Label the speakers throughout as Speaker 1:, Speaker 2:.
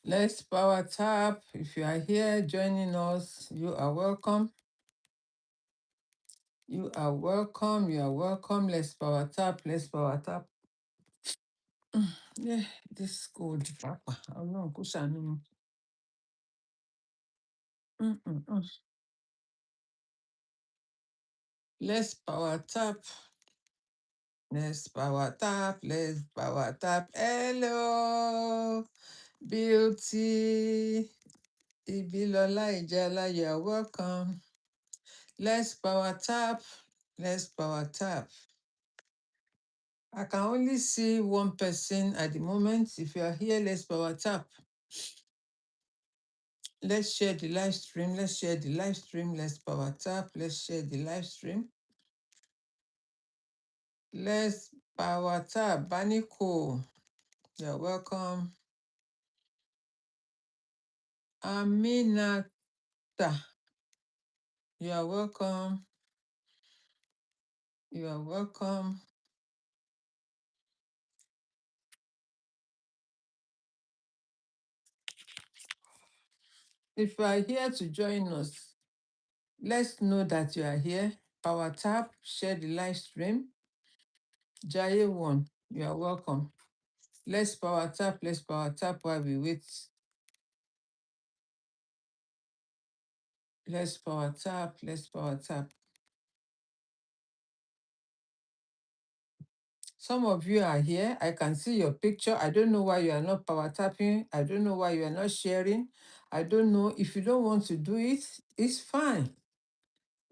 Speaker 1: Let's power tap. If you are here joining us, you are welcome. You are welcome. You are welcome. Let's power tap. Let's power tap. Yeah, this cold, Papa. Ọlọ́run kó ṣàánú mi. Mm. Let's power tap. Let's power tap. Let's power tap. Hello, beauty. Ibilola Ijala, you are welcome. Let's power tap. Let's power tap. I can only see one person at the moment. If you are here, let's power tap. Let's share the live stream. Let's share the live stream. Let's power tap. Let's share the live stream. Let's power tap. Baniko, you're welcome. Aminata, you are welcome. You are welcome. If you are here to join us, let's know that you are here. Power tap, share the live stream. Jaye1, you are welcome. Let's power tap while we wait. Let's power tap. Some of you are here. I can see your picture. I don't know why you are not power tapping. I don't know why you are not sharing. I don't know. If you don't want to do it, it's fine.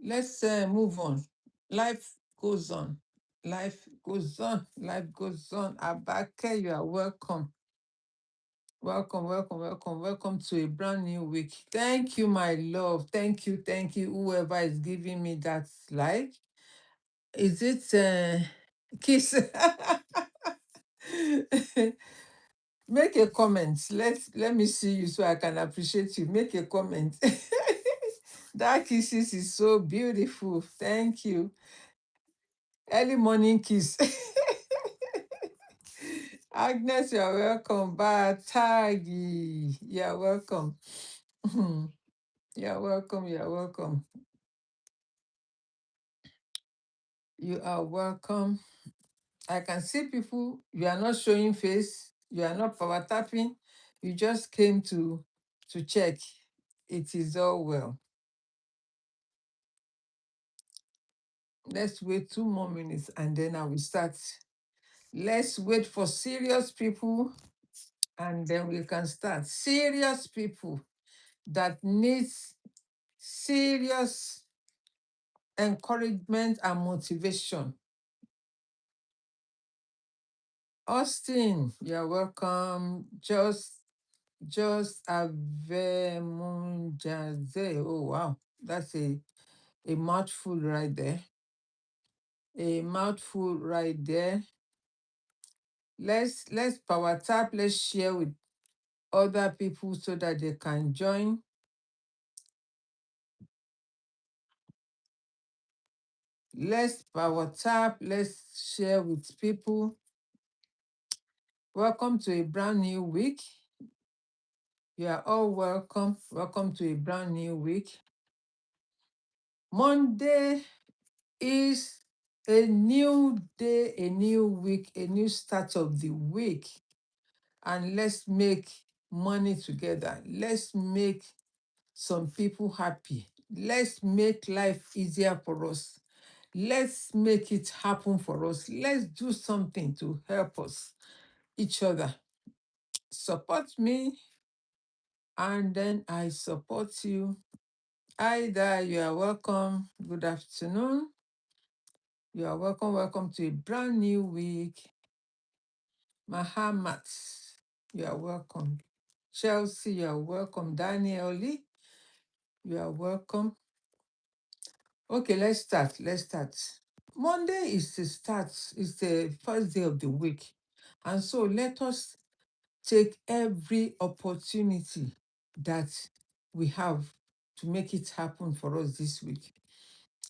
Speaker 1: Let's move on. Life goes on. Life goes on. Life goes on. Abake, you are welcome. Welcome to a brand new week. Thank you, my love. Thank you, whoever is giving me that like. Is it kiss? Make a comment. Let me see you so I can appreciate you. Make a comment. That kisses is so beautiful. Thank you. Early morning kiss. Agnes, you're welcome. Batagi, you're welcome. You're welcome. You're welcome. You are welcome. I can see people, you are not showing face, you are not power tapping, you just came to check. It is all well. Let's wait 2 more minutes and then I will start. Let's wait for serious people and then we can start. Serious people that needs serious encouragement and motivation. Austin, you're welcome. Just Avemunjaze. Oh wow, that's a mouthful right there. A mouthful right there. Let's power tap. Let's share with other people so that they can join. Let's power tap. Let's share with people. Welcome to a brand new week. You are all welcome. Welcome to a brand new week. Monday is a new day, a new week, a new start of the week. And let's make money together. Let's make some people happy. Let's make life easier for us. Let's make it happen for us. Let's do something to help us, each other. Support me, and then I support you. Ida, you are welcome. Good afternoon. You are welcome. Welcome to a brand new week. Mahamat, you are welcome. Chelsea, you are welcome. Daniel Lee, you are welcome. Okay, let's start. Monday is the start, it's the first day of the week. And so let us take every opportunity that we have to make it happen for us this week.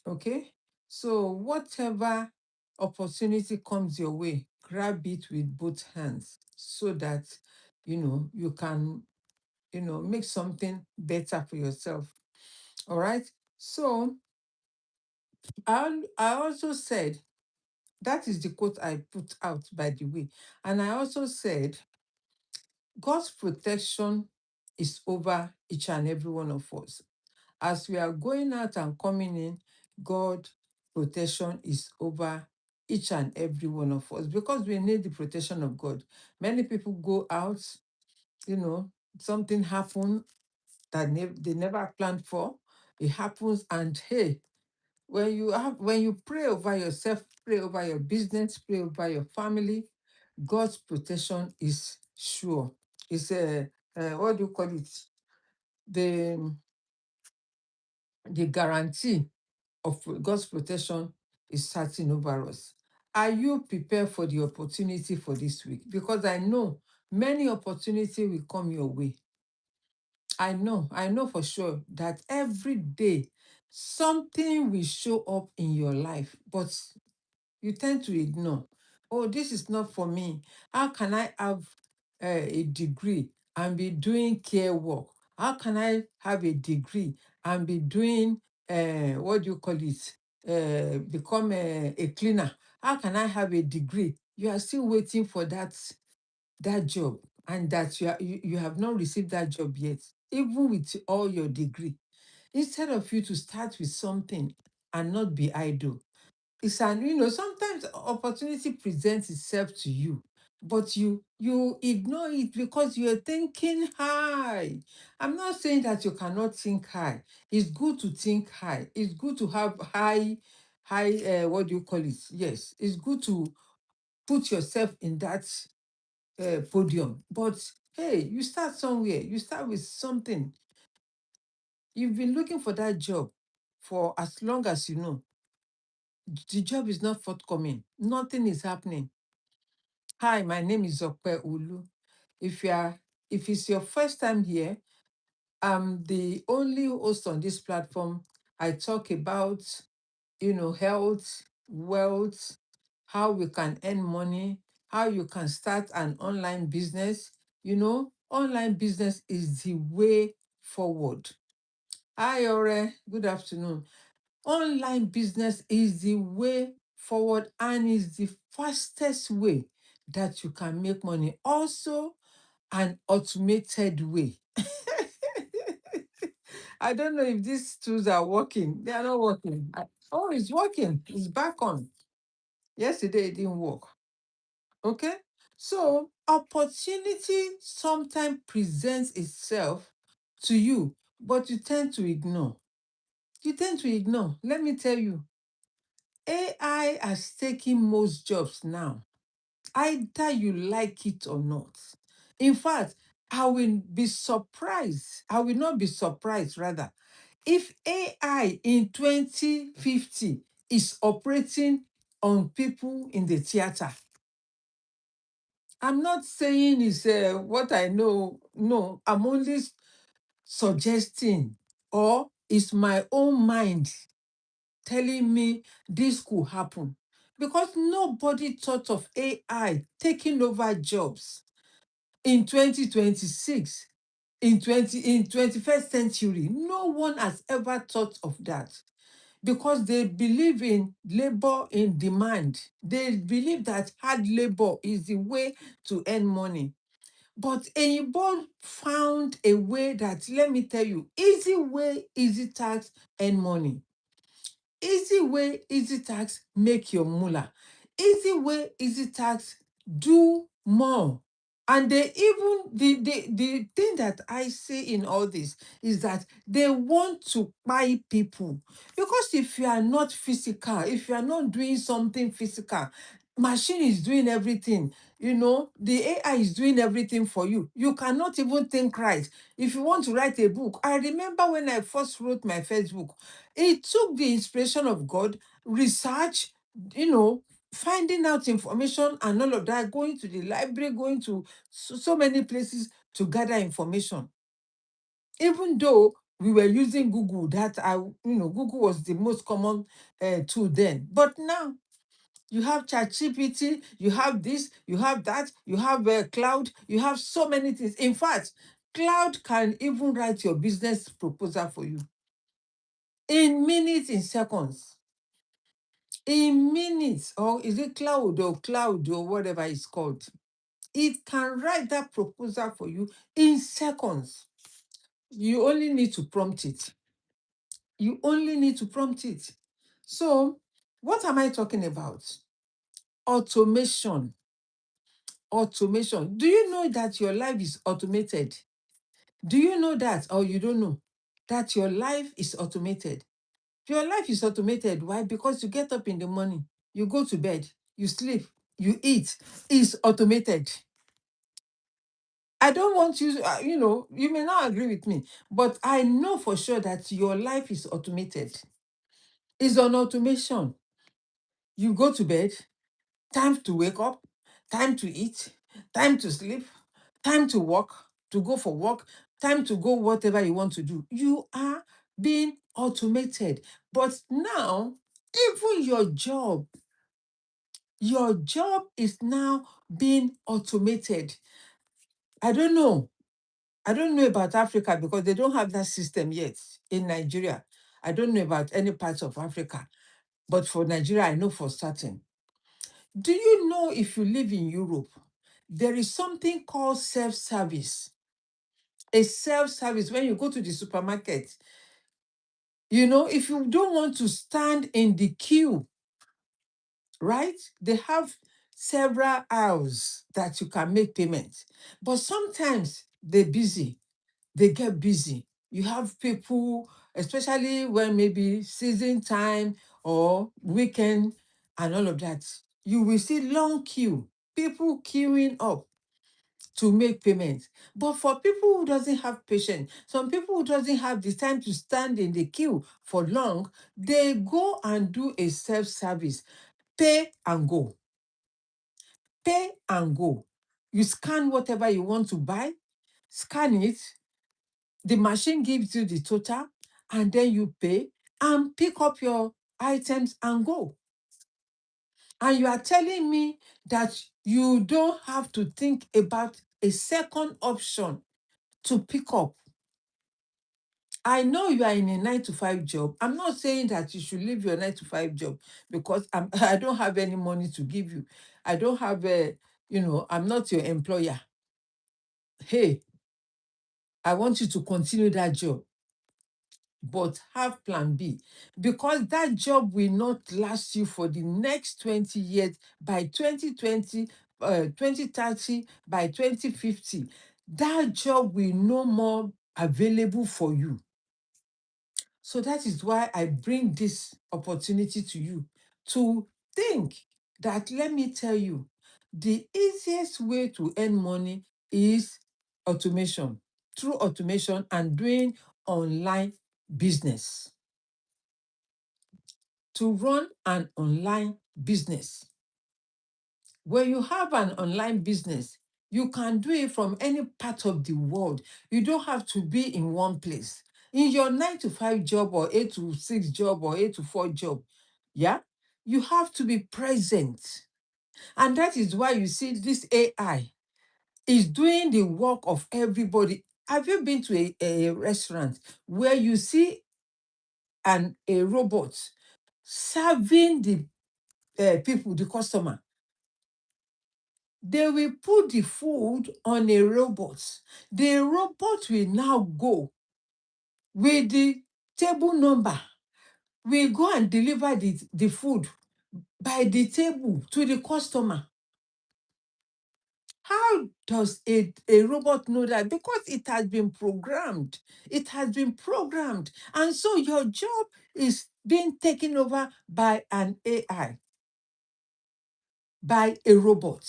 Speaker 1: Okay? So, whatever opportunity comes your way, grab it with both hands so that you can make something better for yourself. All right? So, I also said, that is the quote I put out, by the way. And I also said, God's protection is over each and every one of us. As we are going out and coming in, God protection is over each and every one of us because we need the protection of God. Many people go out, you know, something happen that they never planned for. It happens, and hey, when you pray over yourself, pray over your business, pray over your family, God's protection is sure. It's a what do you call it? The the guarantee of God's protection is certain over us. Are you prepared for the opportunity for this week? Because I know many opportunities will come your way. I know for sure that every day something will show up in your life, but you tend to ignore. Oh, this is not for me. How can I have a degree and be doing care work? How can I have a degree and be doing, what do you call it? Become a cleaner? How can I have a degree? You are still waiting for that job, and that you have not received that job yet, even with all your degree. Instead of you to start with something and not be idle, sometimes opportunity presents itself to you, but you ignore it because you're thinking high. I'm not saying that you cannot think high. It's good to think high. It's good to have high, what do you call it? Yes, it's good to put yourself in that podium. But hey, you start somewhere. You start with something. You've been looking for that job for as long as you know. The job is not forthcoming. Nothing is happening. Hi, my name is Opeolu. If you are, if it's your first time here, I'm the only host on this platform. I talk about, health, wealth, how we can earn money, how you can start an online business. Online business is the way forward. Hi, Ore. Good afternoon. Online business is the way forward and is the fastest way that you can make money. Also, an automated way. I don't know if these tools are working. They are not working. Oh, it's working. It's back on. Yesterday it didn't work. Okay? So, opportunity sometimes presents itself to you, but you tend to ignore. You tend to ignore. Let me tell you, AI has taken most jobs now, either you like it or not. In fact, I will be surprised. I will not be surprised, rather, if AI in 2050 is operating on people in the theater. I'm not saying it's what I know. No, I'm only suggesting, or it's my own mind telling me this could happen, because nobody thought of AI taking over jobs in 2026, in 21st century. No one has ever thought of that, because they believe in labor in demand. They believe that hard labor is the way to earn money. But Eyinbo found a way that, let me tell you, easy way, easy tax, earn money. Easy way, easy tax, make your moolah. Easy way, easy tax, do more. And they even, the thing that I see in all this is that they want to buy people. Because if you are not physical, if you are not doing something physical, machine is doing everything. The AI is doing everything for you. You cannot even think right. If you want to write a book, I remember when I first wrote my first book, it took the inspiration of God, research, you know, finding out information and all of that, going to the library, going to so many places to gather information. Even though we were using Google, Google was the most common tool then. But now you have ChatGPT, you have this, you have that, you have cloud, you have so many things. In fact, cloud can even write your business proposal for you in minutes, in seconds. In minutes, or is it cloud or whatever it's called? It can write that proposal for you in seconds. You only need to prompt it. You only need to prompt it. So, what am I talking about? Automation. Automation. Do you know that your life is automated? Do you know that, or you don't know that your life is automated? Your life is automated. Why? Because you get up in the morning, you go to bed, you sleep, you eat. It's automated. I don't want you, you may not agree with me, but I know for sure that your life is automated. It's on automation. You go to bed, time to wake up, time to eat, time to sleep, time to work, to go for work, time to go whatever you want to do. You are being automated. But now, even your job is now being automated. I don't know. I don't know about Africa because they don't have that system yet in Nigeria. I don't know about any parts of Africa. But for Nigeria, I know for certain. Do you know if you live in Europe, there is something called self-service? A self-service, when you go to the supermarket, if you don't want to stand in the queue, right? They have several aisles that you can make payments. But sometimes they get busy. You have people, especially when maybe season time or weekend and all of that, you will see long queue, people queuing up to make payments. But for people who doesn't have patience, some people who doesn't have the time to stand in the queue for long, they go and do a self-service, pay and go. Pay and go. You scan whatever you want to buy, scan it, the machine gives you the total, and then you pay and pick up your items and go. And you are telling me that you don't have to think about a second option to pick up. I know you are in a 9 to 5 job. I'm not saying that you should leave your 9 to 5 job because I don't have any money to give you. I don't have I'm not your employer. Hey, I want you to continue that job, but have plan B, because that job will not last you for the next 20 years. By 2020, 2030, by 2050, that job will no more available for you. So that is why I bring this opportunity to you to think that, let me tell you, the easiest way to earn money is automation, through automation and doing online business. To run an online business. When you have an online business, you can do it from any part of the world. You don't have to be in one place. In your 9 to 5 job or 8 to 6 job or 8 to 4 job, yeah, you have to be present. And that is why you see this AI is doing the work of everybody. Have you been to a restaurant where you see a robot serving the people, the customer? They will put the food on a robot. The robot will now go with the table number. Will go and deliver the food by the table to the customer. How does a robot know that? Because it has been programmed. It has been programmed. And so your job is being taken over by an AI, by a robot.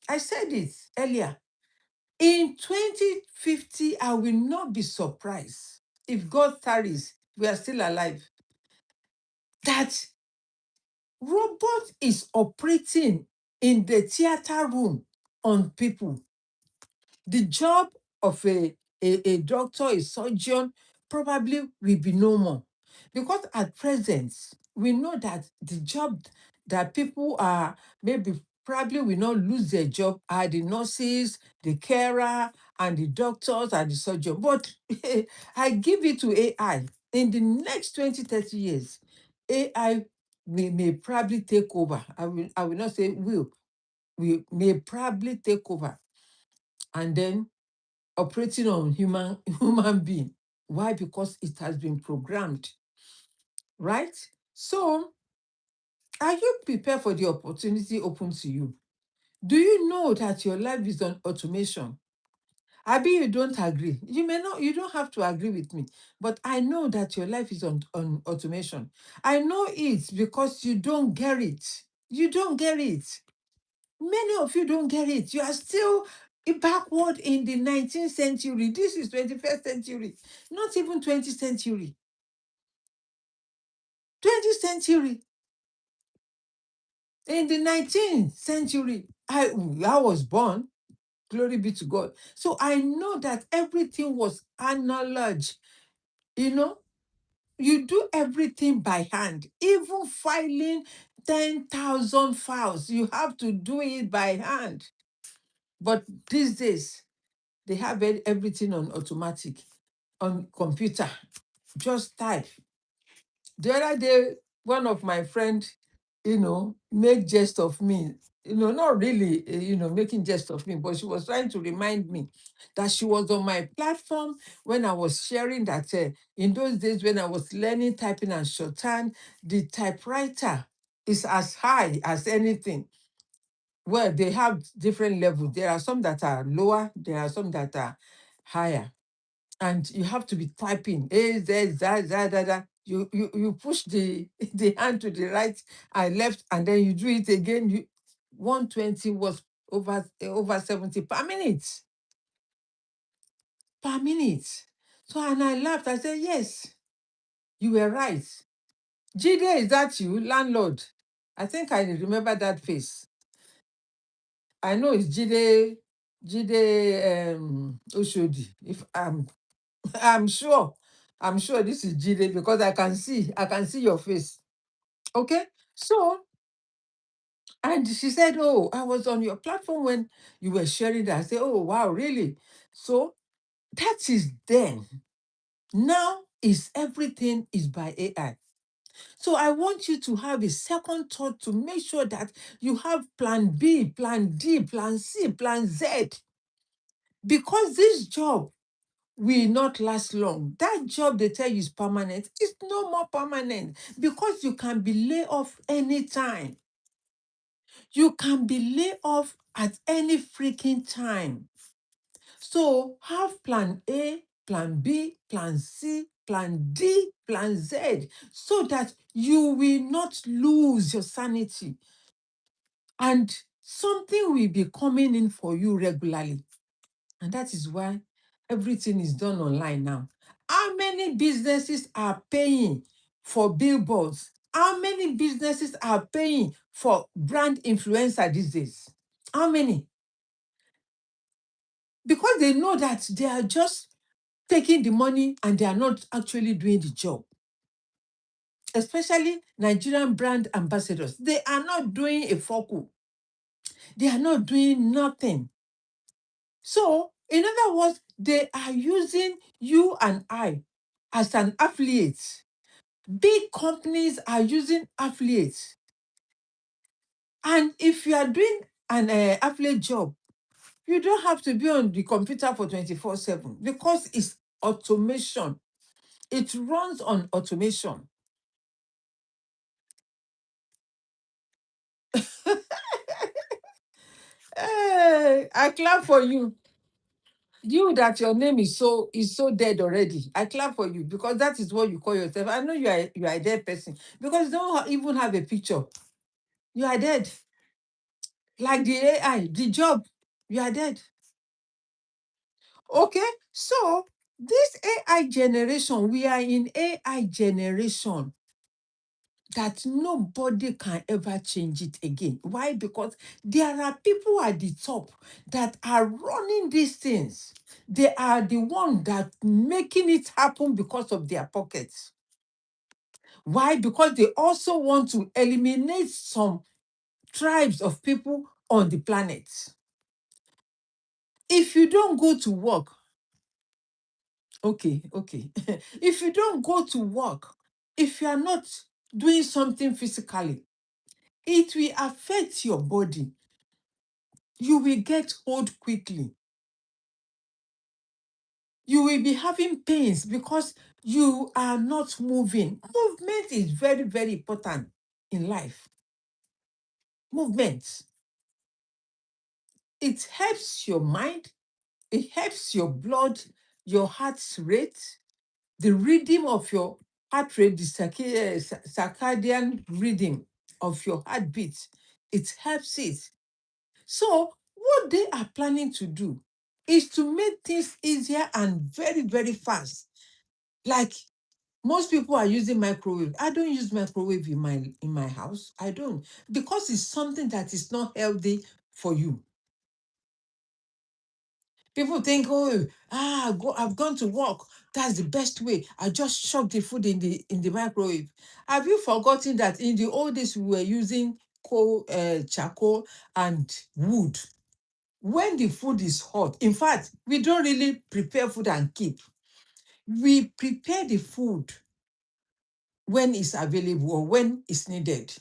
Speaker 1: I said it earlier. In 2050, I will not be surprised if God tarries, we are still alive, that Robot is operating in the theater room on people. The job of a doctor, a surgeon, probably will be no more. Because at present, we know that the job that people are maybe probably will not lose their job are the nurses, the carer, and the doctors and the surgeon. But I give it to AI. In the next 20, 30 years, AI may probably take over. I will not say will may probably take over. And then operating on human being. Why? Because it has been programmed, right? So, are you prepared for the opportunity open to you? Do you know that your life is on automation? Abi, you don't agree. You may not, you don't have to agree with me, but I know that your life is on automation. I know it because you don't get it. You don't get it. Many of you don't get it. You are still backward in the 19th century. This is 21st century, not even 20th century. 20th century. In the 19th century, I was born. Glory be to God. So I know that everything was analog. You know, you do everything by hand. Even filing 10,000 files, you have to do it by hand. But these days, they have everything on automatic, on computer. Just type. The other day, one of my friend, make jest of me. Not really, making jest of me, but she was trying to remind me that she was on my platform when I was sharing that in those days when I was learning typing and shorthand, the typewriter is as high as anything. Well, they have different levels. There are some that are lower, there are some that are higher. And you have to be typing A, Z, Z, Z, Z, Z. You push the the hand to the right and left, and then you do it again. 120 was over 70 per minute. Per minute. So, and I laughed. I said, yes, you were right. Jide, is that you, landlord? I think I remember that face. I know it's Jide Oshodi. If I'm sure. I'm sure this is Jide because I can see your face. Okay? So, and she said, "Oh, I was on your platform when you were sharing that." I said, "Oh, wow, really?" So that is then. Now is everything is by AI. So I want you to have a second thought to make sure that you have plan B, plan D, plan C, plan Z. Because this job will not last long. That job they tell you is permanent, it's no more permanent because you can be laid off anytime. You can be laid off at any freaking time. So have plan A, plan B, plan C, plan D, plan Z, so that you will not lose your sanity. And something will be coming in for you regularly. And that is why everything is done online now. How many businesses are paying for billboards? How many businesses are paying for brand influencer these days? How many? Because they know that they are just taking the money and they are not actually doing the job. Especially Nigerian brand ambassadors. They are not doing a focal. They are not doing nothing. So, in other words, they are using you and I as an affiliate. Big companies are using affiliates. And if you are doing an affiliate job, you don't have to be on the computer for 24/7 because it's automation. It runs on automation. Hey, I clap for you. You that your name is so dead already. I clap for you because that is what you call yourself. I know you are a dead person because you don't even have a picture. You are dead. Like the AI, the job, you are dead. Okay, so this AI generation, we are in AI generation. that nobody can ever change it again. Why? Because there are people at the top that are running these things. They are the one that making it happen because of their pockets. Why? Because they also want to eliminate some tribes of people on the planet. If you don't go to work, okay. If you don't go to work, if you are not doing something physically, it will affect your body. You will get old quickly. You will be having pains because you are not moving. Movement is very, very important in life. Movement. It helps your mind. It helps your blood, your heart rate, the rhythm of your heart rate, the circadian rhythm of your heartbeat. It helps it. So what they are planning to do is to make things easier and very, very fast. Like most people are using microwave. I don't use microwave in my house. I don't, because it's something that is not healthy for you. People think, oh, I've gone to work. That's the best way. I just shove the food in the microwave. Have you forgotten that in the old days we were using charcoal and wood? When the food is hot, in fact, we don't really prepare food and keep. We prepare the food when it's available or when it's needed.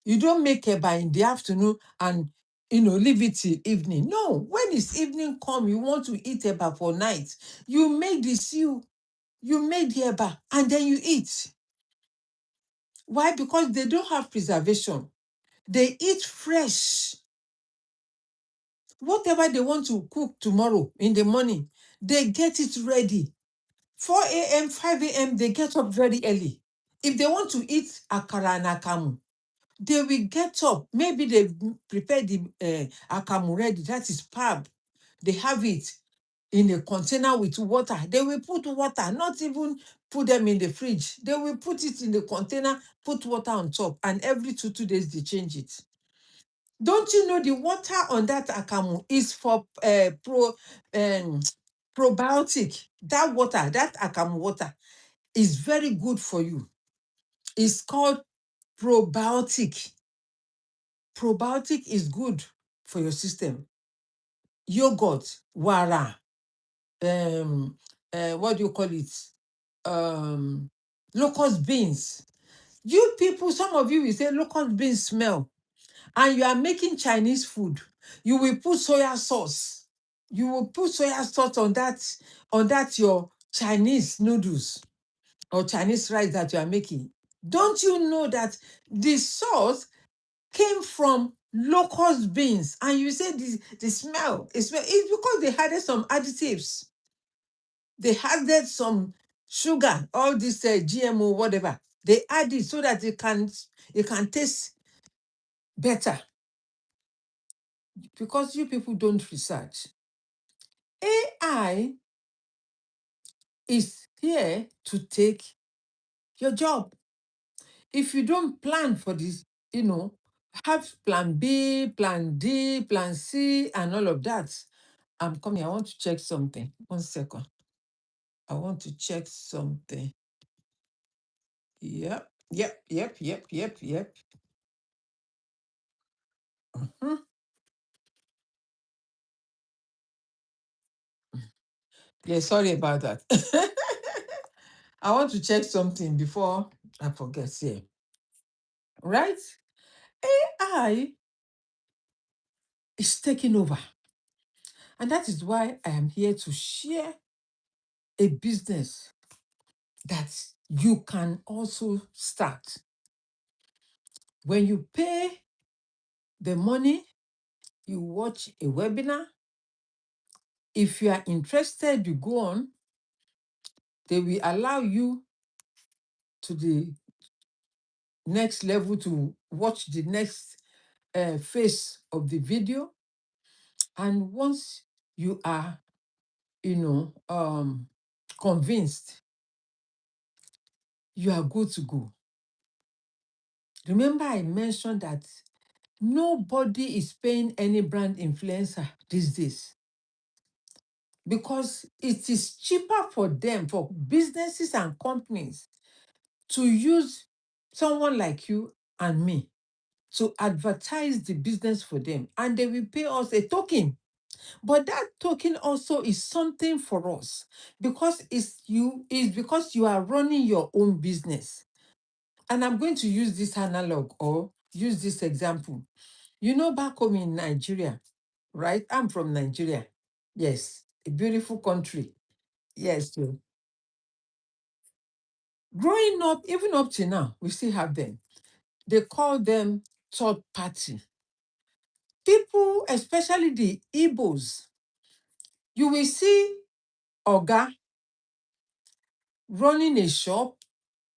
Speaker 1: You don't make eba in the afternoon and leave it till evening. No, when it's evening come, you want to eat eba for night. You make the stew, you make the eba, and then you eat. Why? Because they don't have preservation. They eat fresh. Whatever they want to cook tomorrow in the morning, they get it ready. 4 a.m., 5 a.m., they get up very early. If they want to eat akara and akamu, they will get up. Maybe they've prepared the akamu ready, that is pap. They have it in a container with water. They will put water, not even put them in the fridge. They will put it in the container, put water on top, and every 2 days they change it. Don't you know the water on that akamu is for probiotic? That water, that akamu water, is very good for you. It's called probiotic. Probiotic is good for your system. Yogurt, wara, what do you call it? Locust beans. You people, some of you will say locust beans smell, and you are making Chinese food. You will put soya sauce. You will put soya sauce on that your Chinese noodles or Chinese rice that you are making. Don't you know that the sauce came from locust beans? And you say the smell, it's because they added some additives. They added some sugar, all this GMO, whatever. They add it so that it can taste better. Because you people don't research. AI is here to take your job. If you don't plan for this, have plan B, plan D, plan C, and all of that. I'm coming. I want to check something. 1 second. I want to check something. Yep. Mhm. Yeah, sorry about that. I want to check something before I forget here. Right? AI is taking over. And that is why I am here to share a business that you can also start. When you pay the money, you watch a webinar. If you are interested, you go on. They will allow you to the next level to watch the next phase of the video. And once you are, convinced, you are good to go. Remember, I mentioned that nobody is paying any brand influencer these days because it is cheaper for them, for businesses and companies, to use someone like you and me to advertise the business for them, and they will pay us a token. But that token also is something for us because it's because you are running your own business. And I'm going to use this analog or use this example. Back home in Nigeria, right? I'm from Nigeria. Yes, a beautiful country. Yes. So growing up, even up to now, we still have them. They call them third party. People, especially the Igbos, you will see Oga running a shop,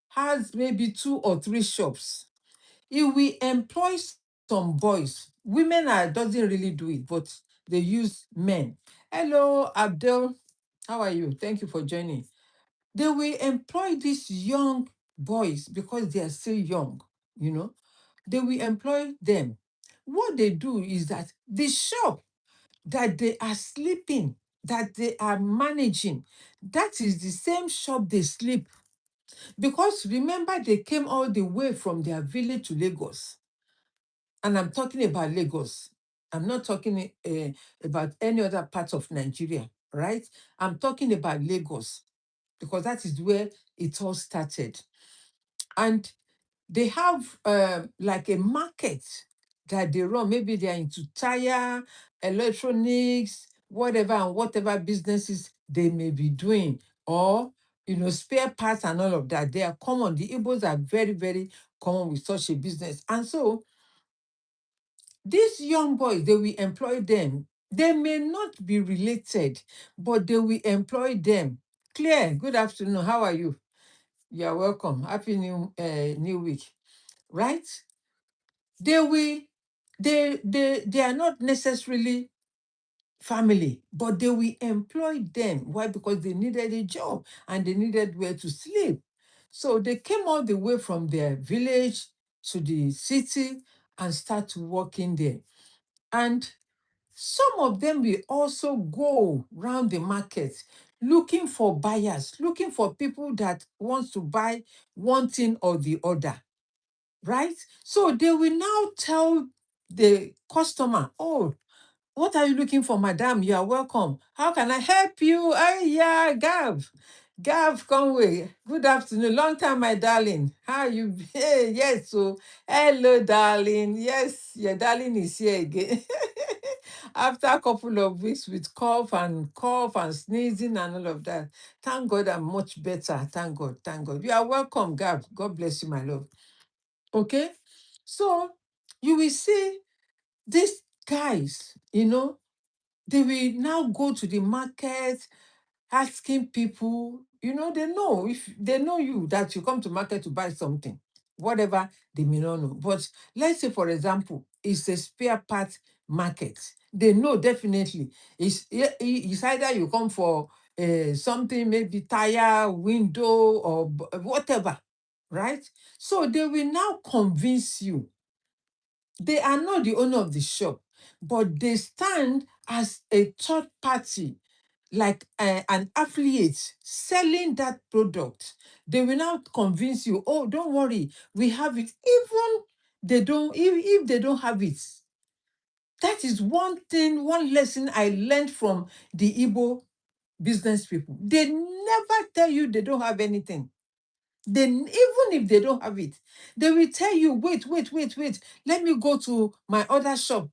Speaker 1: has maybe 2 or 3 shops. He will employ some boys. Women doesn't really do it, but they use men. Hello, Abdel. How are you? Thank you for joining. They will employ these young boys because they are still young, you know. They will employ them. What they do is that the shop that they are sleeping, that they are managing, that is the same shop they sleep. Because remember, they came all the way from their village to Lagos. And I'm talking about Lagos. I'm not talking about any other part of Nigeria, right? I'm talking about Lagos because that is where it all started. And they have like a market that they run. Maybe they are into tire, electronics, whatever, and whatever businesses they may be doing, or spare parts and all of that. They are common. The Igbos are very, very common with such a business. And so these young boys, they will employ them. They may not be related, but they will employ them. Claire, good afternoon. How are you? You are welcome. Happy new week. Right? They will, they are not necessarily family, but they will employ them. Why? Because they needed a job and they needed where to sleep. So they came all the way from their village to the city and start working there. And some of them will also go round the market looking for buyers, looking for people that wants to buy one thing or the other, right? So they will now tell the customer, oh, what are you looking for, madam? You are welcome. How can I help you? Oh, yeah, Gav. Gav Conway. Good afternoon. Long time, my darling. How are you? Hey, yes. So, hello, darling. Yes, your darling is here again. After a couple of weeks with cough and sneezing and all of that. Thank God I'm much better. Thank God. Thank God. You are welcome, Gav. God bless you, my love. Okay? So, you will see these guys, they will now go to the market asking people, they know if they know you that you come to market to buy something, whatever they may not know. But let's say, for example, it's a spare part market. They know definitely it's either you come for something, maybe tire, window, or whatever, right? So they will now convince you they are not the owner of the shop, but they stand as a third party, like an affiliate selling that product. They will now convince you, oh, don't worry, we have it. Even they don't, if they don't have it. That is one thing, one lesson I learned from the Igbo business people. They never tell you they don't have anything. Even if they don't have it, they will tell you, wait, wait, wait, wait. Let me go to my other shop.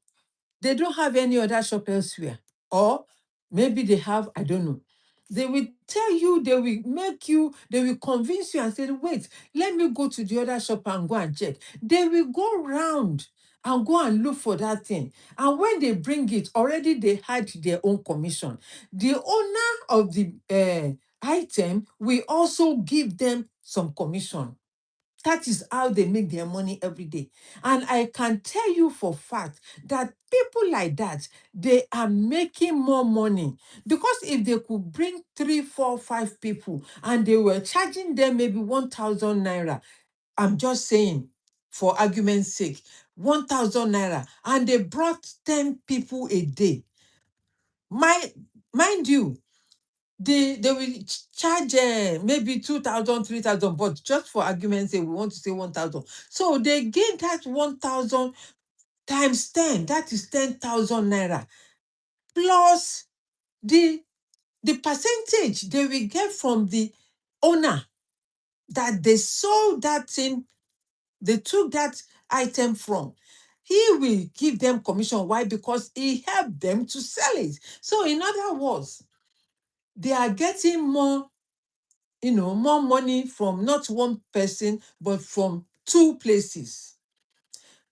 Speaker 1: They don't have any other shop elsewhere. Or maybe they have, I don't know. They will tell you, they will convince you and say, wait, let me go to the other shop and go and check. They will go round and go and look for that thing. And when they bring it, already they had their own commission. The owner of the item will also give them some commission. That is how they make their money every day. And I can tell you for fact that people like that, they are making more money. Because if they could bring 3, 4, 5 people and they were charging them maybe 1,000 naira, I'm just saying, for argument's sake, 1,000 naira, and they brought 10 people a day. Mind you, they will charge maybe 2,000, 3,000, but just for argument's sake, we want to say 1,000. So they gain that 1,000 times 10, that is 10,000 naira, plus the percentage they will get from the owner that they sold that thing, they took that item from. He will give them commission. Why? Because he helped them to sell it. So in other words, they are getting more, more money from not one person, but from two places,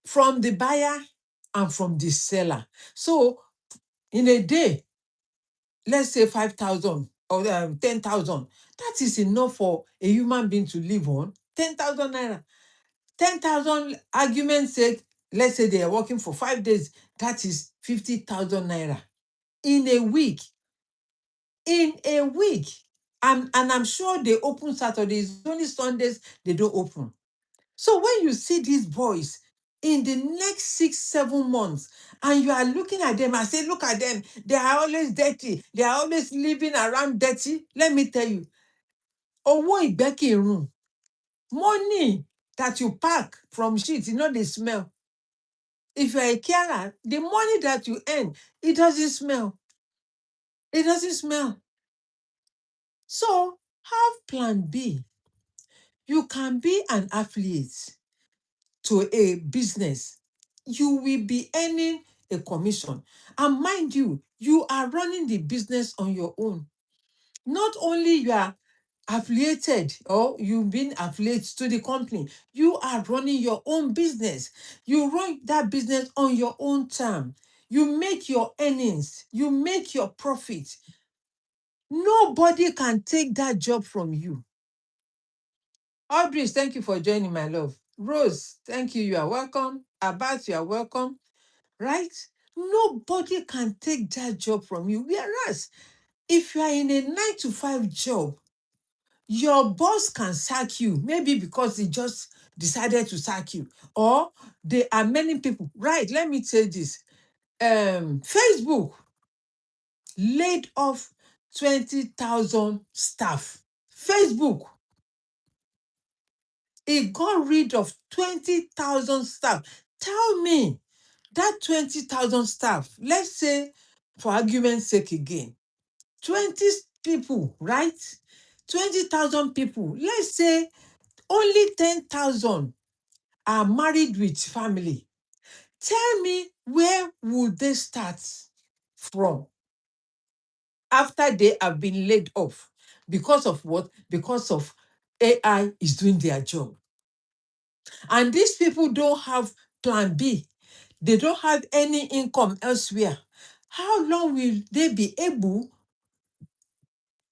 Speaker 1: from the buyer and from the seller. So in a day, let's say 5,000 or 10,000, that is enough for a human being to live on. 10,000 naira. 10,000, argument's sake, let's say they are working for 5 days, that is 50,000 naira in a week. In a week. And I'm sure they open Saturdays, only Sundays they don't open. So when you see these boys in the next 6, 7 months, and you are looking at them and say, look at them, they are always dirty, they are always living around dirty. Let me tell you, owó ìgbẹ́kẹ̀rún, money that you pack from shit, they smell. If you're a carer, the money that you earn, it doesn't smell. It doesn't smell. So have plan B. You can be an affiliate to a business. You will be earning a commission. And mind you, you are running the business on your own. Not only you are affiliated or you've been affiliated to the company, you are running your own business. You run that business on your own term. You make your earnings. You make your profit. Nobody can take that job from you. Audrey, thank you for joining, my love. Rose, thank you. You are welcome. Abbas, you are welcome. Right? Nobody can take that job from you. Whereas, if you are in a 9 to 5 job, your boss can sack you, maybe because he just decided to sack you, or there are many people. Right? Let me say this. Facebook laid off 20,000 staff. Facebook, it got rid of 20,000 staff. Tell me, that 20,000 staff, let's say, for argument's sake again, 20 people, right? 20,000 people. Let's say only 10,000 are married with family. Tell me, where would they start from after they have been laid off? Because of what? Because of AI is doing their job. And these people don't have plan B. They don't have any income elsewhere. How long will they be able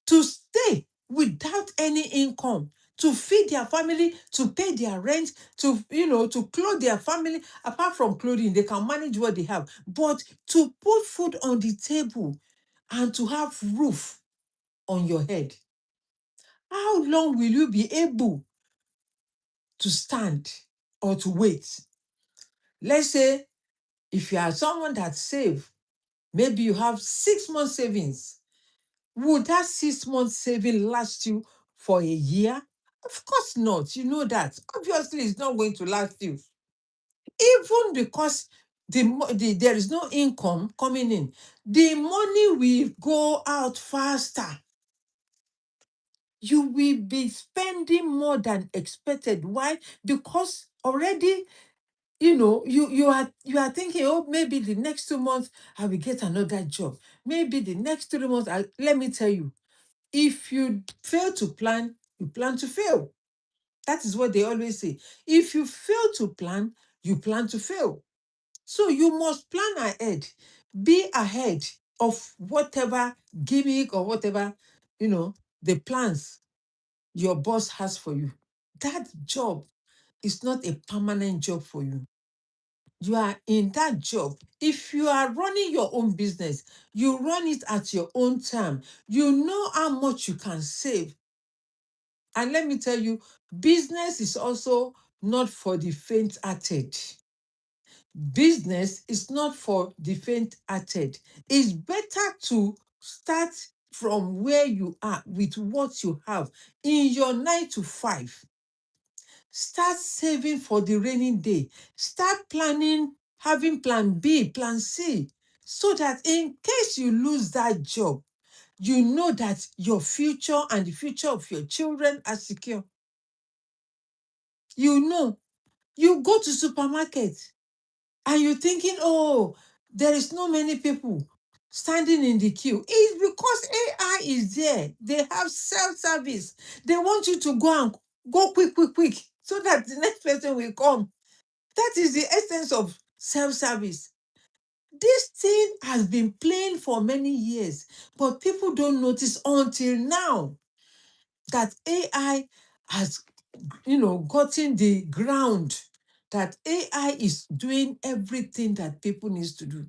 Speaker 1: to stay without any income, to feed their family, to pay their rent, to clothe their family? Apart from clothing, they can manage what they have. But to put food on the table and to have roof on your head, how long will you be able to stand or to wait? Let's say if you are someone that save, maybe you have 6 months savings. Would that 6 months saving last you for a year? Of course not. You know that. Obviously, it's not going to last you. Even because there is no income coming in, the money will go out faster. You will be spending more than expected. Why? Because already, you are thinking, oh, maybe the next 2 months I will get another job. Maybe the next 3 months. Let me tell you, if you fail to plan, you plan to fail. That is what they always say. If you fail to plan, you plan to fail. So you must plan ahead. Be ahead of whatever gimmick or whatever, the plans your boss has for you. That job is not a permanent job for you. You are in that job. If you are running your own business, you run it at your own time. You know how much you can save. And let me tell you, business is also not for the faint-hearted. Business is not for the faint-hearted. It's better to start from where you are with what you have in your 9 to 5. Start saving for the rainy day. Start planning, having plan B, plan C, so that in case you lose that job, you know that your future and the future of your children are secure. You know, you go to supermarket and you're thinking, oh, there is not many people standing in the queue. It's because AI is there. They have self-service. They want you to go and go quick, quick, quick, so that the next person will come. That is the essence of self-service. This thing has been playing for many years, but people don't notice until now that AI has, gotten the ground, that AI is doing everything that people needs to do.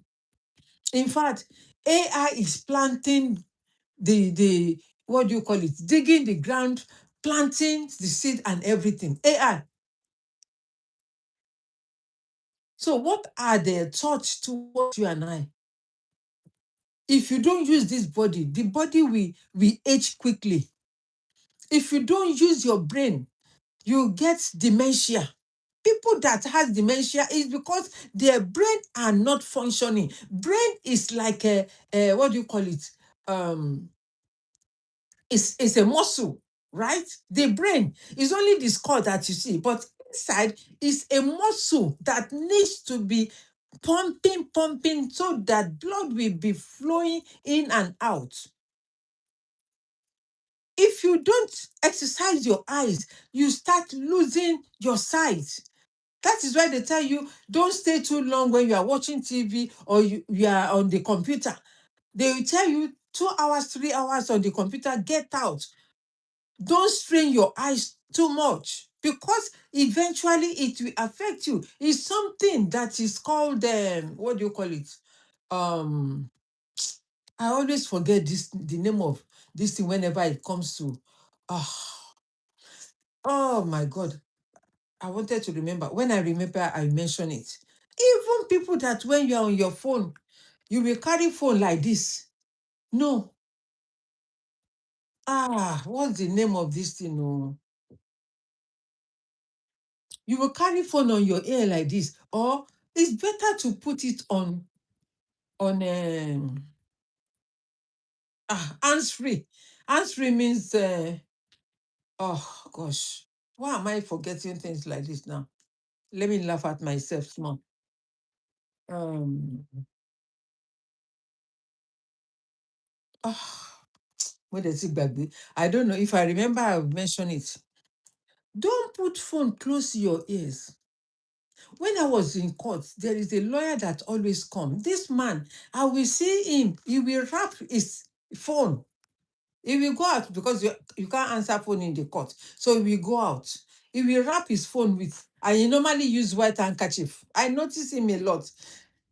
Speaker 1: In fact, AI is planting the what do you call it? Digging the ground, planting the seed and everything. AI. So what are their thoughts towards you and I? If you don't use this body, the body will age quickly. If you don't use your brain, you get dementia. People that has dementia is because their brain are not functioning. Brain is like a what do you call it? Um, it's a muscle, right? The brain is only the skull that you see, but inside is a muscle that needs to be pumping, so that blood will be flowing in and out. If you don't exercise your eyes, you start losing your sight. That is why they tell you don't stay too long when you are watching TV or you are on the computer. They will tell you 2 hours, 3 hours on the computer, get out. Don't strain your eyes too much, because eventually it will affect you. It's something that is called, what do you call it? Um, I always forget the name of this thing whenever it comes to, oh, oh my God. I wanted to remember. When I remember, I mention it. Even people that when you're on your phone, you will carry phone like this. No. What's the name of this thing? Oh, you will carry phone on your ear like this, or it's better to put it on hands free. Hands free means oh gosh, why am I forgetting things like this now? Let me laugh at myself small. Um, oh, what does it baby? I don't know if I remember. I've mentioned it. Don't put phone close to your ears. When I was in court, there is a lawyer that always come. This man, I will see him. He will wrap his phone. He will go out because you can't answer phone in the court. So he will go out. He will wrap his phone with, and he normally use white handkerchief. I notice him a lot.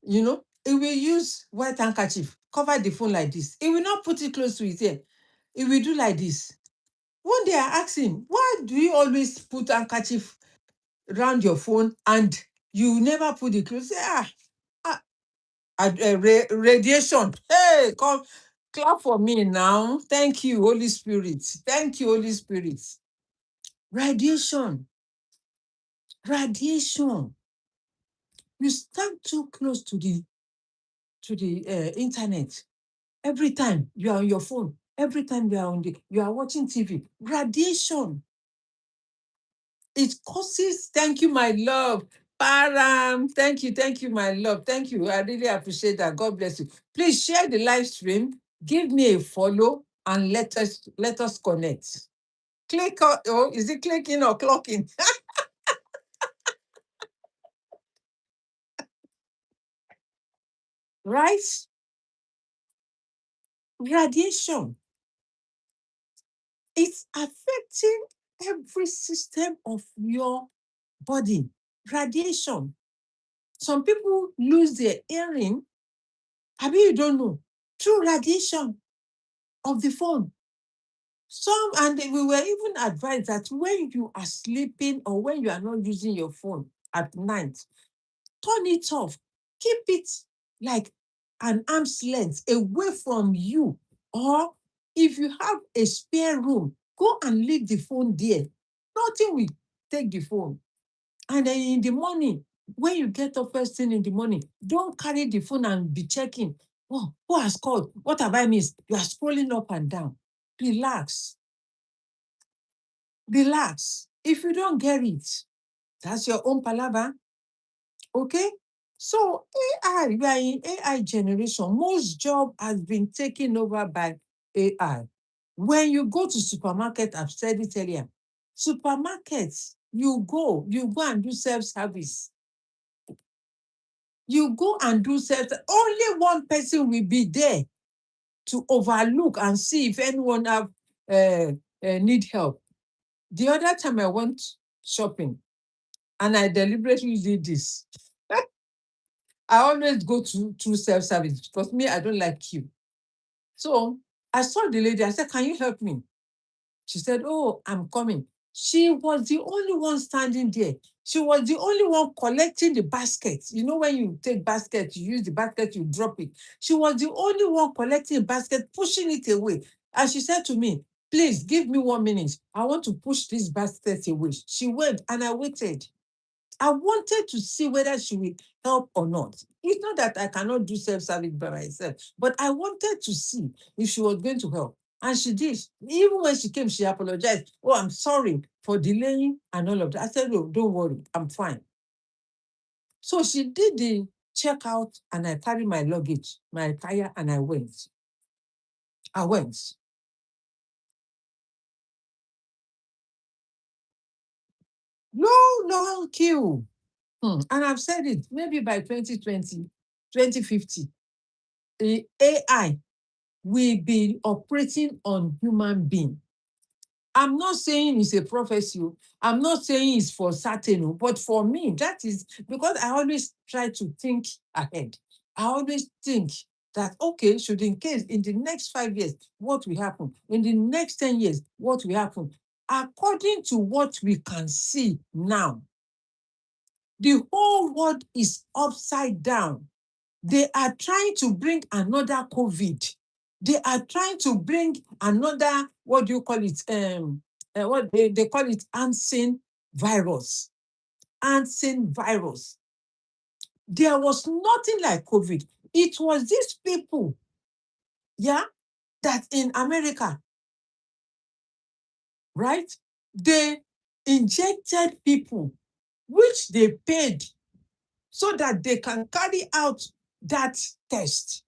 Speaker 1: He will use white handkerchief, cover the phone like this. He will not put it close to his ear. He will do like this. One day I asked him, why do you always put handkerchief around your phone and you never put it close? Say, ah, radiation. Hey, come clap for me now. Thank you, Holy Spirit. Thank you, Holy Spirit. Radiation. Radiation. You stand too close to the internet. Every time you are on your phone, every time you are watching TV, radiation. It causes, thank you, my love. Param, thank you, my love. Thank you. I really appreciate that. God bless you. Please share the live stream, give me a follow, and let us connect. Click on, oh, is it clicking or clocking? Right? Radiation. It's affecting every system of your body. Radiation. Some people lose their hearing. I mean, you don't know. Through radiation of the phone. And we were even advised that when you are sleeping or when you are not using your phone at night, turn it off. Keep it like an arm's length away from you. Or if you have a spare room, go and leave the phone there. Nothing will take the phone. And then in the morning, when you get up first thing in the morning, don't carry the phone and be checking. Oh, who has called? What have I missed? You are scrolling up and down. Relax. Relax. If you don't get it, that's your own palaver. Okay? So AI, we are in AI generation. Most job has been taken over by AI. When you go to supermarket, I've said it earlier, supermarkets, you go and do self-service. You go and do self, only one person will be there to overlook and see if anyone have need help. The other time I went shopping and I deliberately did this. I always go to self-service because me, I don't like queue. So I saw the lady, I said, can you help me? She said, oh, I'm coming. She was the only one standing there. She was the only one collecting the basket. You know, when you take basket, you use the basket, you drop it. She was the only one collecting the basket, pushing it away. And she said to me, please give me 1 minute. I want to push this basket away. She went and I waited. I wanted to see whether she will help or not. It's not that I cannot do self-service by myself, but I wanted to see if she was going to help. And she did. Even when she came, she apologized. Oh, I'm sorry for delaying and all of that. I said, no, don't worry, I'm fine. So she did the checkout and I carried my luggage, my tire, and I went. I went. No long queue. And I've said it, maybe by 2020, 2050, the AI will be operating on human being. I'm not saying it's a prophecy. I'm not saying it's for certain, but for me, that is because I always try to think ahead. I always think that, okay, should in case in the next 5 years, what will happen? In the next 10 years, what will happen? According to what we can see now, the whole world is upside down. They are trying to bring another COVID. They are trying to bring another, what do you call it? What they call it unseen virus. Unseen virus. There was nothing like COVID. It was these people, yeah, that in America, right? They injected people, which they paid so that they can carry out that test.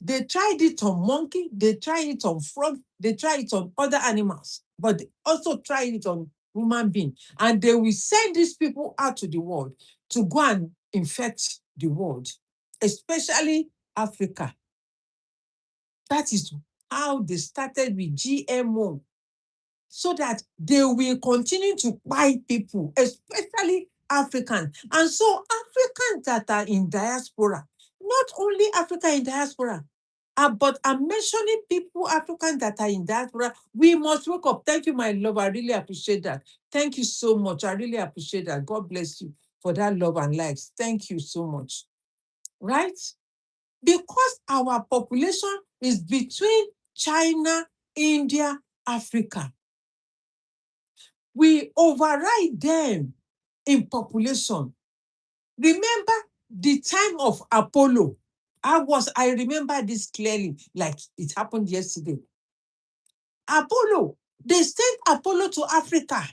Speaker 1: They tried it on monkey, they tried it on frog, they tried it on other animals, but they also tried it on human being. And they will send these people out to the world to go and infect the world, especially Africa. That is how they started with GMO, so that they will continue to buy people, especially Africans. And so Africans that are in diaspora, not only Africa in diaspora, but I'm mentioning people, Africans that are in diaspora, we must wake up. Thank you, my love. I really appreciate that. Thank you so much. I really appreciate that. God bless you for that love and likes. Thank you so much. Right? Because our population is between China, India, Africa. We override them in population. Remember the time of Apollo. I remember this clearly, like it happened yesterday. Apollo, they sent Apollo to Africa.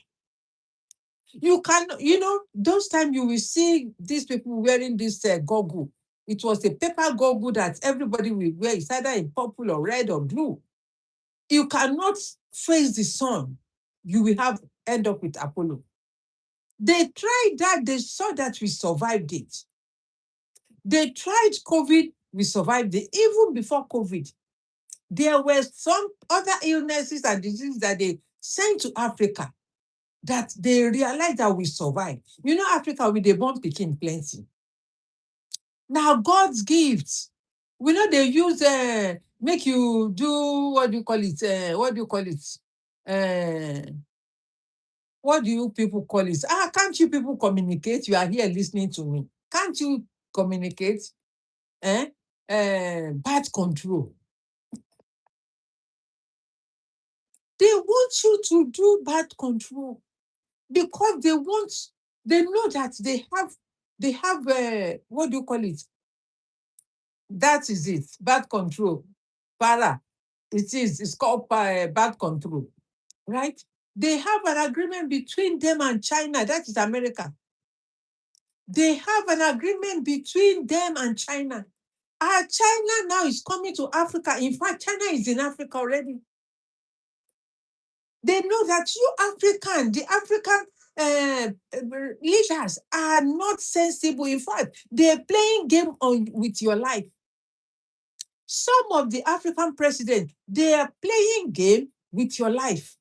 Speaker 1: Those times you will see these people wearing this goggle. It was a paper goggle that everybody will wear. It's either in purple or red or blue. You cannot face the sun. You will end up with Apollo. They tried that. They saw that we survived it. They tried COVID. We survived it. Even before COVID, there were some other illnesses and diseases that they sent to Africa that they realized that we survived. You know, Africa, with the born pikin plenty. Now, God's gifts. We know they use make you do, what do you call it? What do you call it? What do you people call it? Can't you people communicate? You are here listening to me. Can't you communicate? Eh? Birth control. They want you to do birth control because they know that they have what do you call it? That is it, birth control. Para. It's called birth control, right? They have an agreement between them and China, that is America. They have an agreement between them and China. China now is coming to Africa. In fact, China is in Africa already. They know that you the African leaders are not sensible. In fact, they're playing game with your life. Some of the African presidents, they are playing game with your life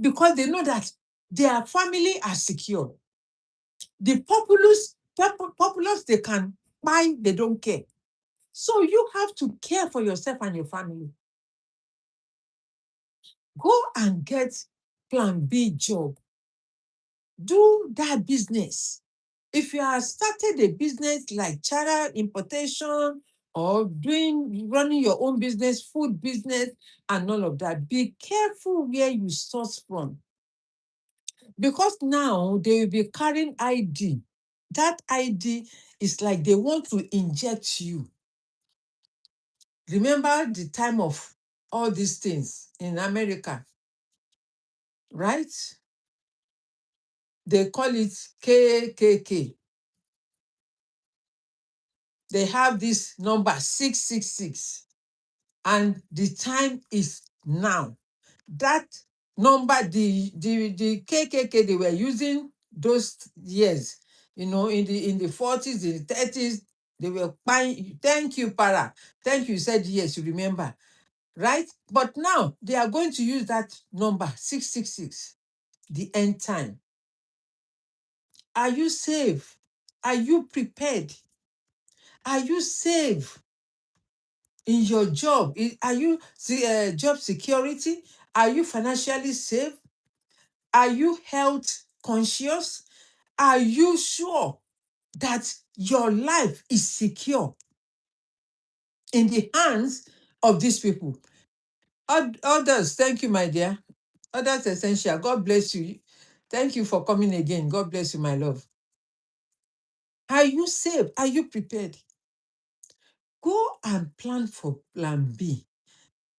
Speaker 1: because they know that their family are secure. The populace, they can buy, they don't care. So you have to care for yourself and your family. Go and get plan B job. Do that business. If you have started a business like charter importation or running your own business, food business, and all of that, be careful where you source from. Because now they will be carrying ID. That ID is like they want to inject you. Remember the time of all these things in America, right? They call it KKK. They have this number 666, and the time is now. That number, the KKK, they were using those years, in the 40s, in the 30s, they were buying. Thank you, Para. Thank you. You said yes, you remember, right? But now they are going to use that number 666, the end time. Are you safe? Are you prepared? Are you safe in your job? Are you job security? Are you financially safe? Are you health conscious? Are you sure that your life is secure in the hands of these people? Others, thank you, my dear. Others essential. God bless you. Thank you for coming again. God bless you, my love. Are you safe? Are you prepared? Go and plan for plan B.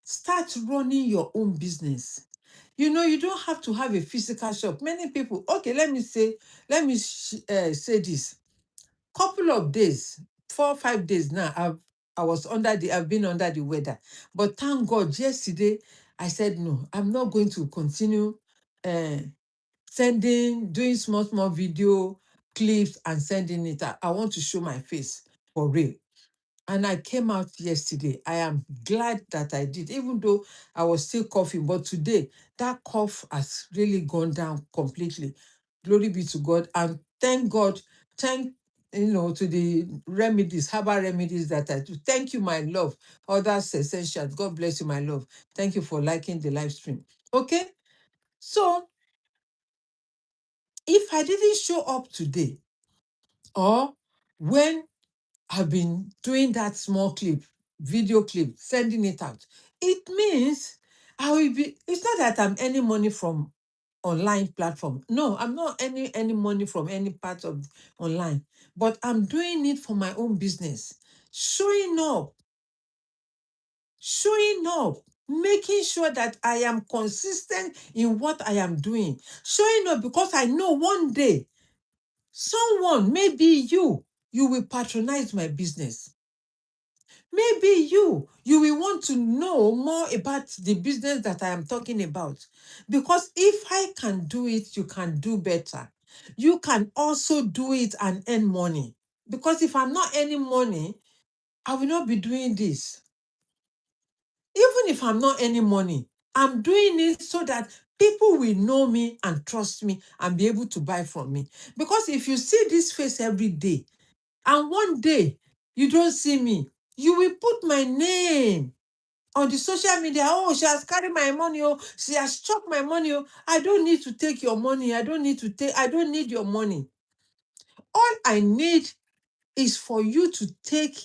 Speaker 1: Start running your own business. You don't have to have a physical shop. Many people, okay, let me say this. Couple of days, 4 or 5 days now, I've been under the weather. But thank God, yesterday, I said, no, I'm not going to continue uh, doing small video clips and sending it out. I want to show my face for real. And I came out yesterday. I am glad that I did, even though I was still coughing. But today, that cough has really gone down completely. Glory be to God. And thank God, to the remedies, herbal remedies that I do. Thank you, my love. Others essentials. God bless you, my love. Thank you for liking the live stream. Okay? So, if I didn't show up today, or when I've been doing that small video clip, sending it out, it means it's not that I'm earning money from online platform. No, I'm not earning any money from any part of online, but I'm doing it for my own business. Showing up, making sure that I am consistent in what I am doing. Showing up because I know one day, someone, maybe you will patronize my business. Maybe you will want to know more about the business that I am talking about. Because if I can do it, you can do better. You can also do it and earn money. Because if I'm not earning money, I will not be doing this. Even if I'm not earning money, I'm doing it so that people will know me and trust me and be able to buy from me. Because if you see this face every day, and one day you don't see me, You will put my name on the social media. Oh, she has carried my money. Oh, she has chopped my money. Oh, I don't need to take your money. I don't need your money. All I need is for you to take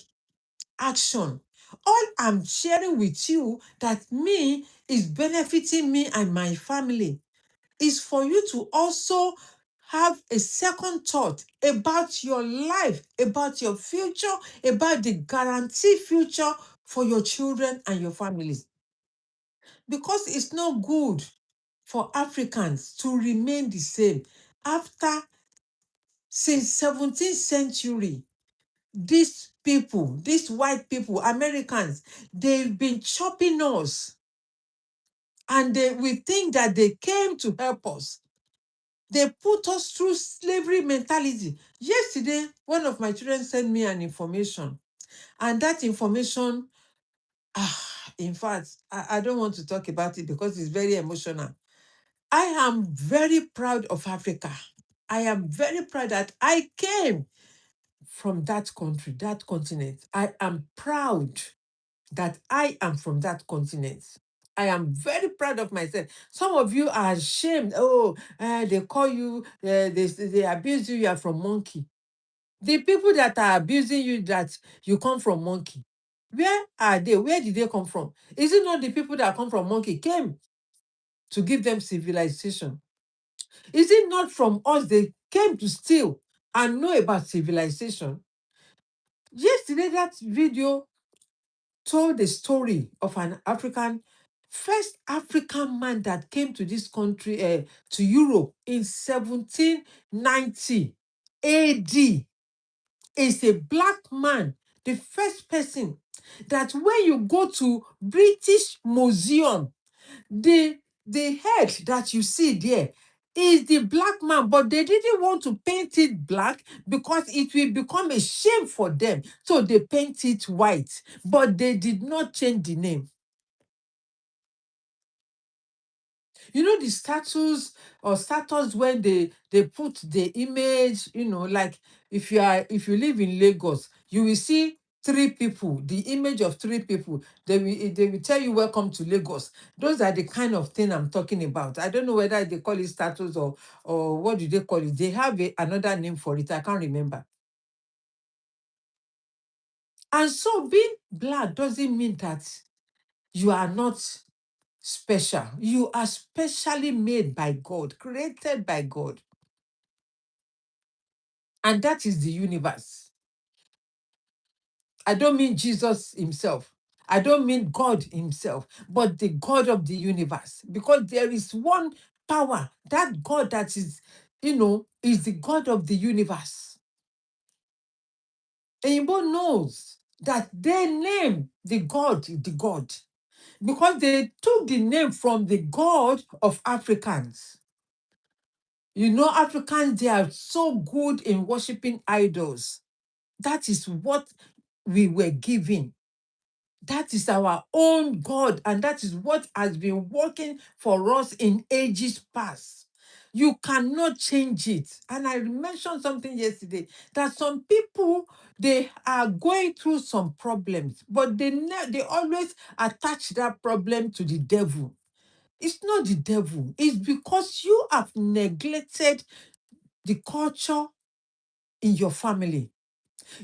Speaker 1: action. All I'm sharing with you that me is benefiting me and my family is for you to also have a second thought about your life, about your future, about the guaranteed future for your children and your families. Because it's not good for Africans to remain the same. After since 17th century, these people, these white people, Americans, they've been chopping us. And we think that they came to help us. They put us through slavery mentality. Yesterday, one of my children sent me an information. And that information, in fact, I don't want to talk about it because it's very emotional. I am very proud of Africa. I am very proud that I came from that country, that continent. I am proud that I am from that continent. I am very proud of myself. Some of you are ashamed. Oh, they call you, they abuse you, you are from monkey. The people that are abusing you, that you come from monkey, where are they? Where did they come from? Is it not the people that come from monkey came to give them civilization? Is it not from us they came to steal and know about civilization? Yesterday, that video told the story of an first African man that came to this country, to Europe in 1790 AD. Is a black man, the first person that when you go to British Museum, the head that you see there is the black man, but they didn't want to paint it black because it will become a shame for them. So they paint it white, but they did not change the name. You know the statues or status when they put the image, like if you live in Lagos, you will see three people, the image of three people. They will tell you welcome to Lagos. Those are the kind of thing I'm talking about. I don't know whether they call it status or what do they call it. They have another name for it. I can't remember. And so being black doesn't mean that you are not special. You are specially made by God, created by God. And that is the universe. I don't mean Jesus himself. I don't mean God himself, but the God of the universe. Because there is one power, that God that is the God of the universe. And Igbo knows that they name the God the God because they took the name from the God of Africans. Africans, they are so good in worshiping idols. That is what we were given. That is our own God, and that is what has been working for us in ages past. You cannot change it. And I mentioned something yesterday that some people, they are going through some problems, but they always attach that problem to the devil. It's not the devil. It's because you have neglected the culture in your family.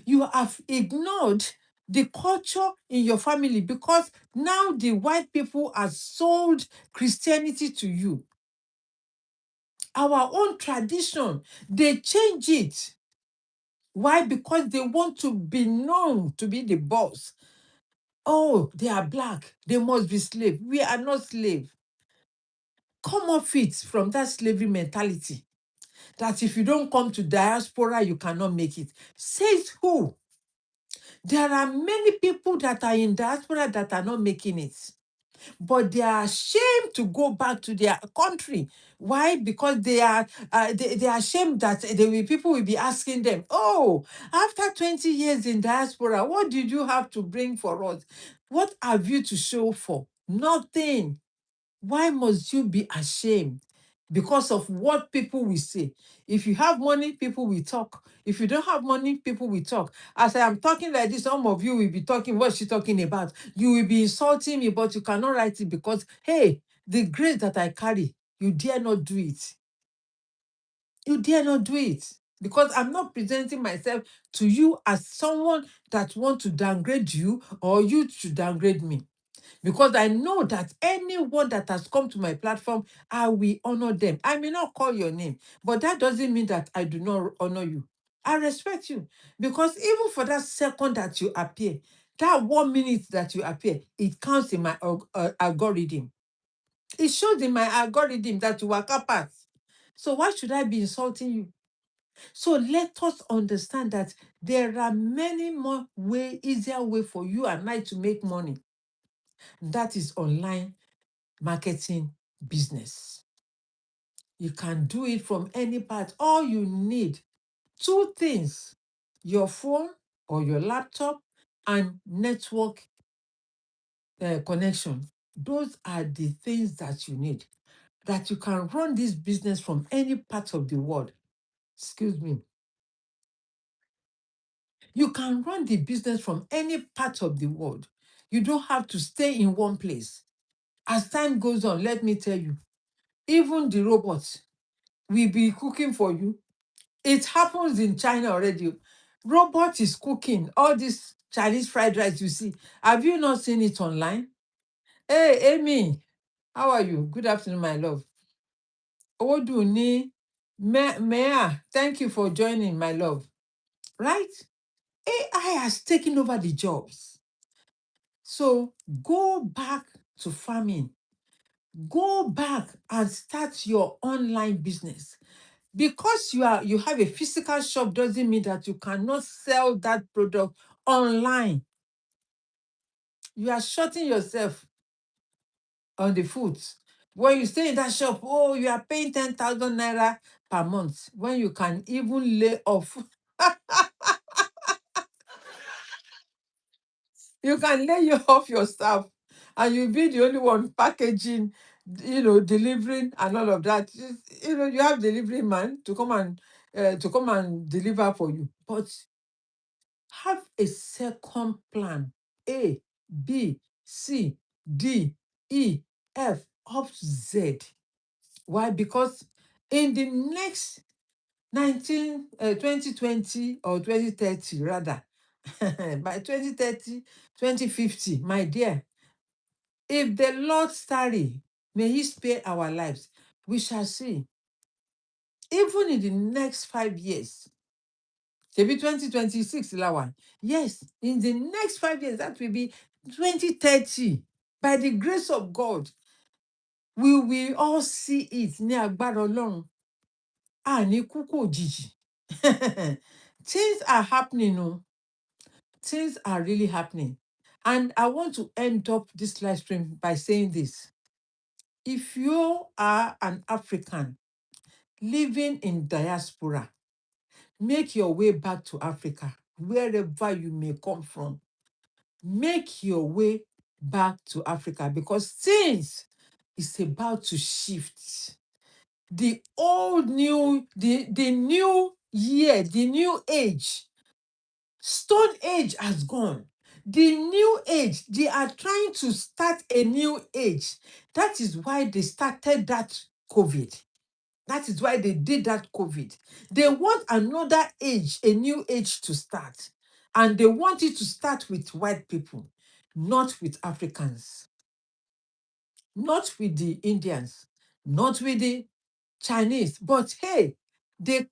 Speaker 1: You have ignored the culture in your family because now the white people have sold Christianity to you. Our own tradition, they change it. Why? Because they want to be known to be the boss. Oh, they are black. They must be slave. We are not slave. Come off it from that slavery mentality. That if you don't come to diaspora, you cannot make it. Says who? There are many people that are in diaspora that are not making it, but they are ashamed to go back to their country. Why? Because they are ashamed that people will be asking them, "Oh, after 20 years in diaspora, what did you have to bring for us? What have you to show for? Nothing. Why must you be ashamed?" because of what people will say. If you have money, people will talk. If you don't have money, people will talk. As I am talking like this, some of you will be talking, what's she talking about? You will be insulting me, but you cannot write it because, hey, the grace that I carry, you dare not do it. You dare not do it. Because I'm not presenting myself to you as someone that want to downgrade you or you to downgrade me. Because I know that anyone that has come to my platform, I will honor them. I may not call your name, but that doesn't mean that I do not honor you. I respect you. Because even for that second that you appear, that 1 minute that you appear, it counts in my algorithm. It shows in my algorithm that you are capable. So why should I be insulting you? So let us understand that there are many more easier way for you and I to make money. That is online marketing business. You can do it from any part. All you need, two things: your phone or your laptop and network connection. Those are the things that you need, that you can run this business from any part of the world. Excuse me. You can run the business from any part of the world. You don't have to stay in one place. As time goes on, let me tell you, even the robots will be cooking for you. It happens in China already. Robot is cooking. All this Chinese fried rice you see. Have you not seen it online? Hey, Amy, how are you? Good afternoon, my love. Oduni, Mea, thank you for joining, my love. Right? AI has taken over the jobs. So go back to farming. Go back and start your online business. Because you have a physical shop doesn't mean that you cannot sell that product online. You are shutting yourself on the foot. When you stay in that shop, oh, you are paying 10,000 naira per month when you can even lay off. You can lay you off your staff and you'll be the only one packaging, delivering and all of that. You have delivery man to come and deliver for you. But have a second plan. A, B, C, D, E, F, up to Z. Why? Because in the next 2020 or 2030 rather, by 2030, 2050, my dear, if the Lord tarry, may he spare our lives, we shall see. Even in the next 5 years, maybe 2026, Lawan. Yes, in the next 5 years, that will be 2030. By the grace of God, we will all see it ní agbára Ọlọ́run. Àní kúkú òjijì. Things are happening. Oh. Things are really happening. And I want to end up this live stream by saying this. If you are an African living in diaspora, make your way back to Africa, wherever you may come from. Make your way back to Africa because things is about to shift. The new year, the new age, Stone Age has gone. The new age, they are trying to start a new age. That is why they started that COVID. That is why they did that COVID. They want another age, a new age to start. And they want it to start with white people, not with Africans, not with the Indians, not with the Chinese. But hey, they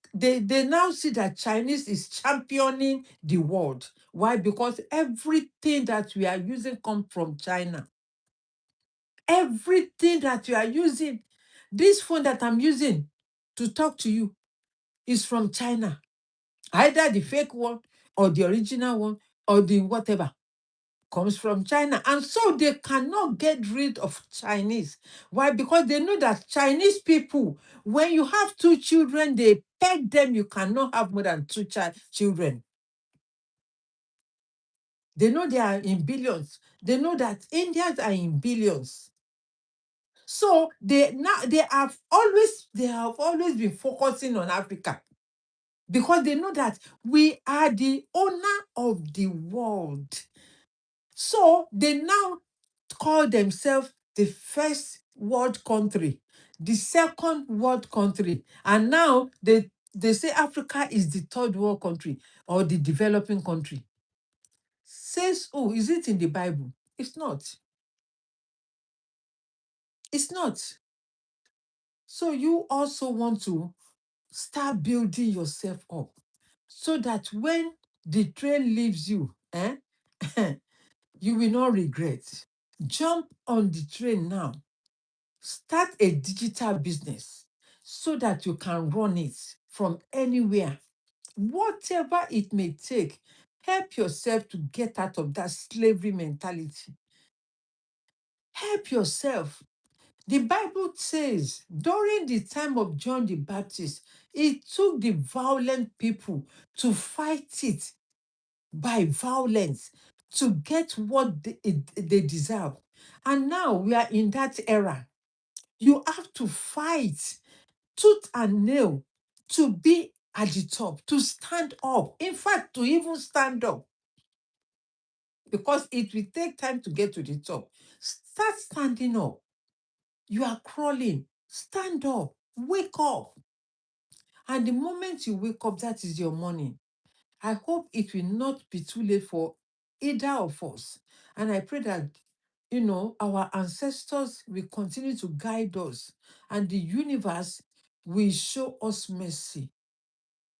Speaker 1: now see that Chinese is championing the world. Why? Because everything that we are using comes from China. Everything that you are using, this phone that I'm using to talk to you is from China. Either the fake one or the original one or the whatever comes from China. And so they cannot get rid of Chinese. Why? Because they know that Chinese people, when you have two children, they peg them, you cannot have more than two children. They know they are in billions. They know that Indians are in billions. So they have always been focusing on Africa because they know that we are the owner of the world. So they now call themselves the first world country, the second world country, and now they say Africa is the third world country or the developing country. Says who? Is it in the Bible? It's not. It's not. So you also want to start building yourself up so that when the train leaves you, you will not regret. Jump on the train now. Start a digital business so that you can run it from anywhere. Whatever it may take, help yourself to get out of that slavery mentality. Help yourself. The Bible says during the time of John the Baptist, it took the violent people to fight it by violence to get what they deserve. And now we are in that era. You have to fight tooth and nail to be at the top, to stand up. In fact, to even stand up, because it will take time to get to the top. Start standing up. You are crawling. Stand up. Wake up. And the moment you wake up, that is your morning. I hope it will not be too late for either of us. And I pray that, our ancestors will continue to guide us and the universe will show us mercy.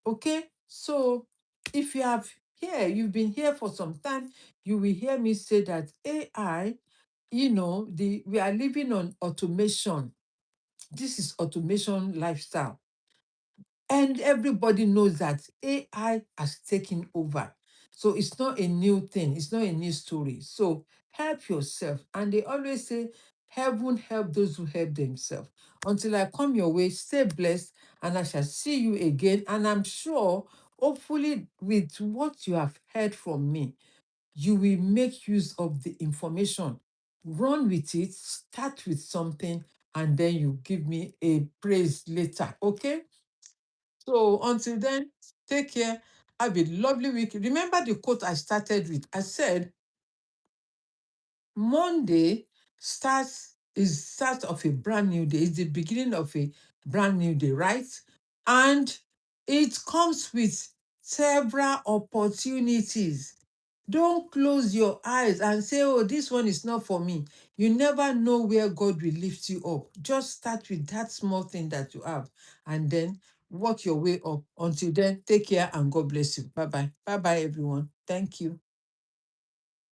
Speaker 1: Okay? So if you've been here for some time, you will hear me say that AI, we are living on automation. This is automation lifestyle. And everybody knows that AI has taken over. So it's not a new thing, it's not a new story. So help yourself. And they always say, heaven help those who help themselves. Until I come your way, stay blessed, and I shall see you again. And I'm sure, hopefully, with what you have heard from me, you will make use of the information. Run with it, start with something, and then you give me a praise later. Okay? So until then, take care. Have a lovely week. Remember the quote I started with. I said, Monday is start of a brand new day. It's the beginning of a brand new day, right? And it comes with several opportunities. Don't close your eyes and say, oh, this one is not for me. You never know where God will lift you up. Just start with that small thing that you have and then work your way up. Until then, take care and God bless you. Bye-bye. Bye-bye, everyone. Thank you.